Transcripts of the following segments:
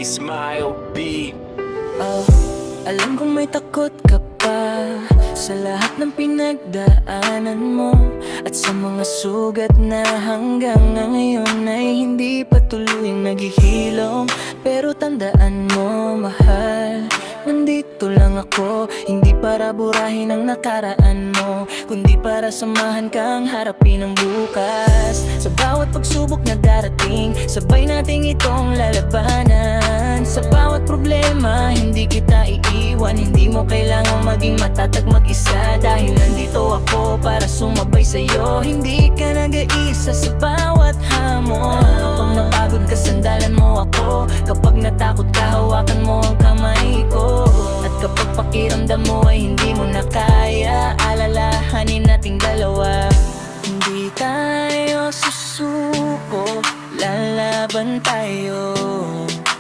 smile beat. Alam kong may takot ka pa sa lahat ng pinagdaanan mo, at sa mga sugat na hanggang ngayon ay hindi pa tuluyang naghihilom. Pero tandaan mo, mahal, nandito lang ako, hindi para burahin ang nakaraan mo, kundi para samahan kang harapin ang bukas. Sa bawat pagsubok na darating, sabay nating itong lalabanan. Sa bawat problema, hindi kita iiwan, hindi mo kailangang maging matatag mag-isa, dahil nandito ako para sumabay sa'yo. Hindi ka nag-iisa sa bawat hamon. Kapag napagod ka, sandalan mo ako. Kapag natakot ka, hawakan mo ang kamay ko. At kapag pakiramdam mo ay hindi mo na kaya, alalahanin nating dalawa. Hindi tayo susuko, lalaban tayo.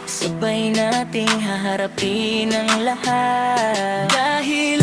Sabay nating haharapin ang lahat, dahil